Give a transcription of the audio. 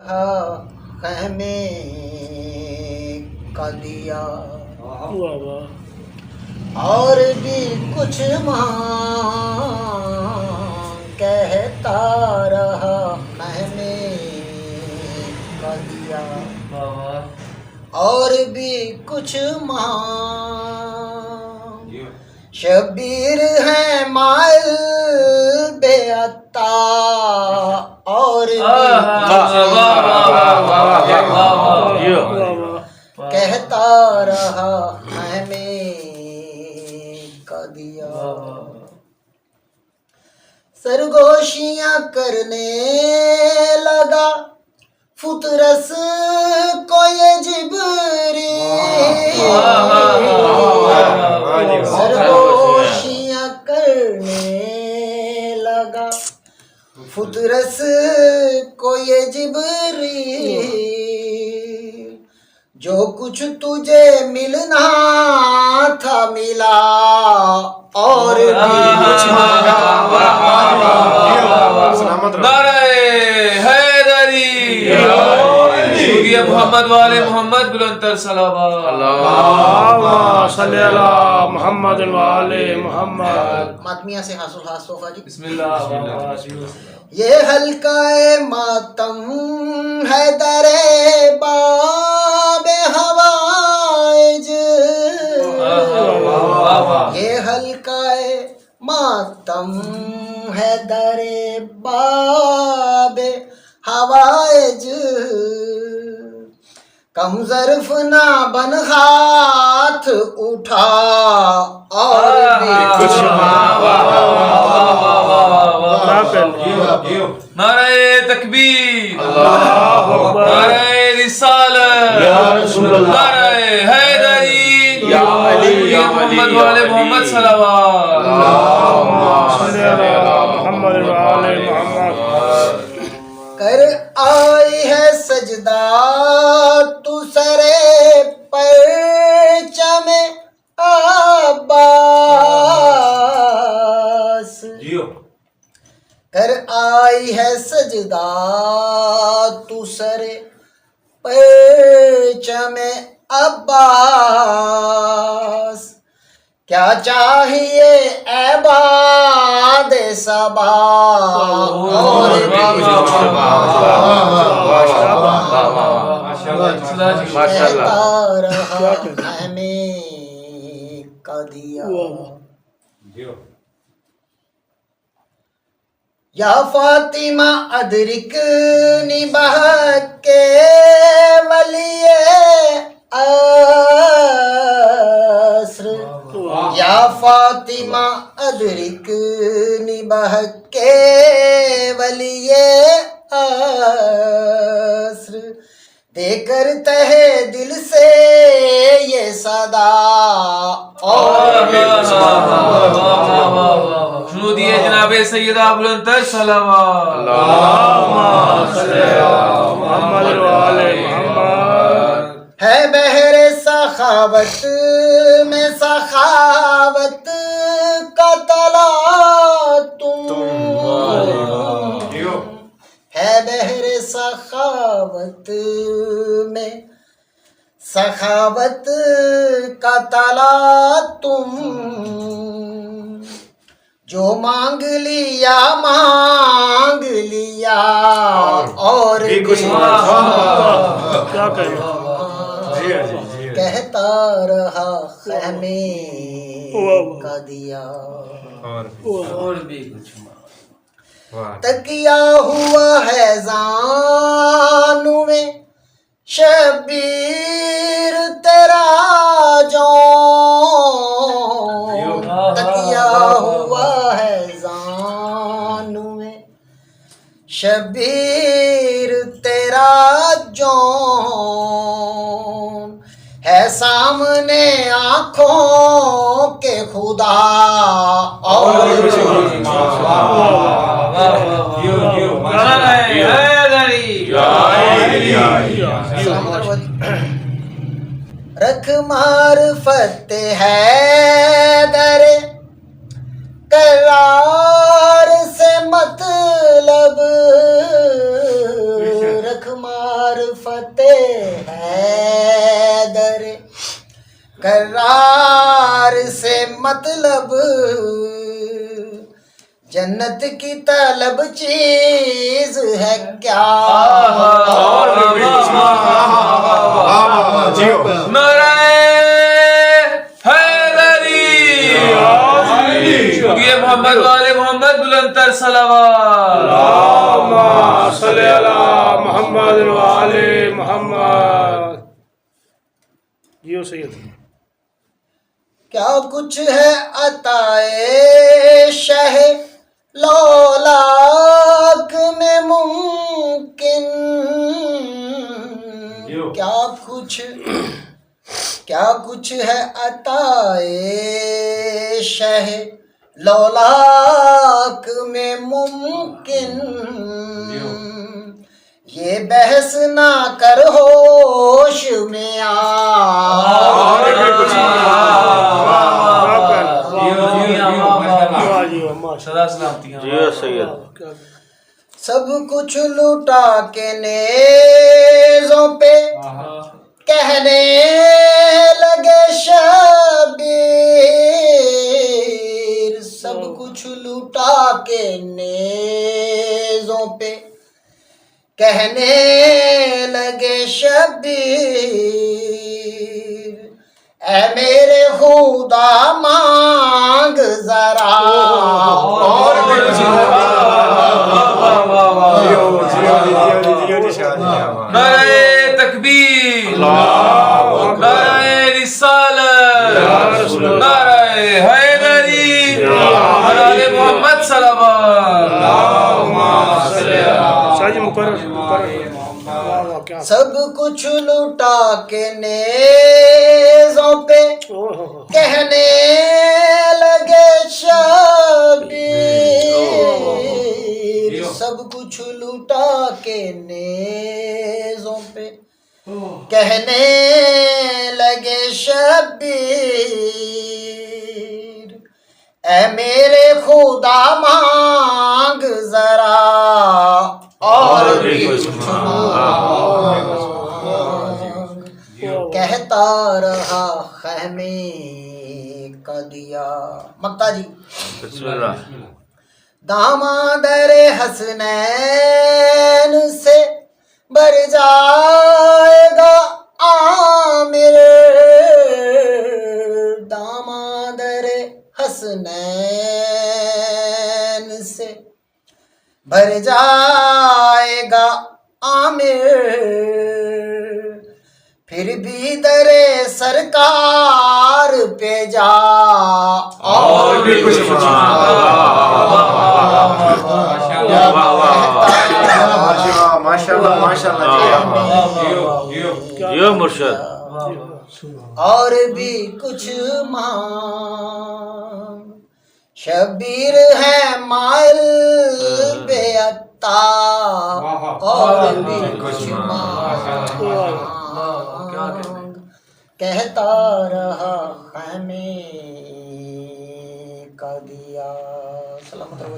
خیمے کا دیا اور بھی کچھ کہتا رہا خیمے کا دیا اور بھی کچھ شبیر ہے مائل بے عطا اور کہتا رہا ہمیں کا دیا سرگوشیاں کرنے لگا فطرس کو یہ جبریل سرگوشیاں کرنے لگا فطرس کو یہ جبریل جو کچھ تجھے ملنا تھا ملا اور بھی کچھ محمد والے محمد بلندر صلوات اللہم صلی علی محمد والے محمد ماتمیہ سے حاصل صوفہ جی بسم اللہ یہ حلقہ ماتم ہے در باب ہوائج یہ حلقہ ماتم ہے در باب ہوائج کم ظرف نہ بن ہاتھ اٹھا اور بھی کچھ نعرہ تکبیر نعرہ رسالت نعرہ حیدری محمد والے محمد صلوات کر آئی ہے سجدہ تو سرے پرچم عباس کر آئی ہے سجدہ تو سرے پرچم عباس کیا چاہیے اے باد صبا اور کہتا رہا ہمیں کا دیا یا فاطمہ ادرکنی بہک کے ولی عصر یا فاطمہ ادرکنی بہک کے ولی عصر دے کر تہے دل سے یہ صدا اور شنو دیے جناب سیدہ بلندر صلوات اللہم صلی علی محمد والے محمد ہے بحر سخاوت میں سخاوت کا تلا تم ہے بحر سخاوت میں سخاوت کا تلا تم جو مانگ لیا اور بھی کچھ کیا کہیں کہتا رہا خیمے کا دیا اور بھی کچھ تکیا ہوا ہے زانوں میں شبیر تیرا جون تکیا ہوا ہے زانوں میں شبیر تیرا جون ہے سامنے آنکھوں کے خدا اور رکھ معرفت ہے در قرار سے مطلب رکھ معرفت حیدر کرار سے مطلب جنت کی طلب چیز ہے کیا نعرہ حیدری یہ محمد والے محمد بلند تر صلوات اللہم صلی علی محمد وعلی محمد. جیو سید. کیا کچھ ہے عطائے شہ لولاک میں ممکن کیا کچھ ہے عطائے شہ لولاک میں ممکن یہ بحث نہ کر ہوش میں سدا سلامتی جیو سید. سب کچھ لوٹا کے نیزوں پہ کہنے لگے شبیر سب کچھ لوٹا کے نیزوں پہ کہنے لگے شبیر اے میرے خدا مانگ ذرا اور نعرہ تکبیر نعرہ رسالت نعرہ حیدری علی محمد صلوات شاہ جی مقرر. سب کچھ لوٹا کے نیزوں پہ کہنے لگے شبیر سب کچھ لوٹا کے نیزوں پہ کہنے لگے شبیر اے میرے خدا مانگ ذرا اور بھی کہتا رہا خیمے کا دیا مکتا جی دامادر حسنین سے بر جائے گا عامر دامادر حسنین سے بھر جائے گا عامر پھر بھی در سرکار پہ جا اور بھی کچھ جیو مرشد. اور بھی کچھ مانگ شبیر ہے مائل بے عطا اور بھی کچھ مانگ کہتا رہا خیمے کا دیا. سلامت رہو.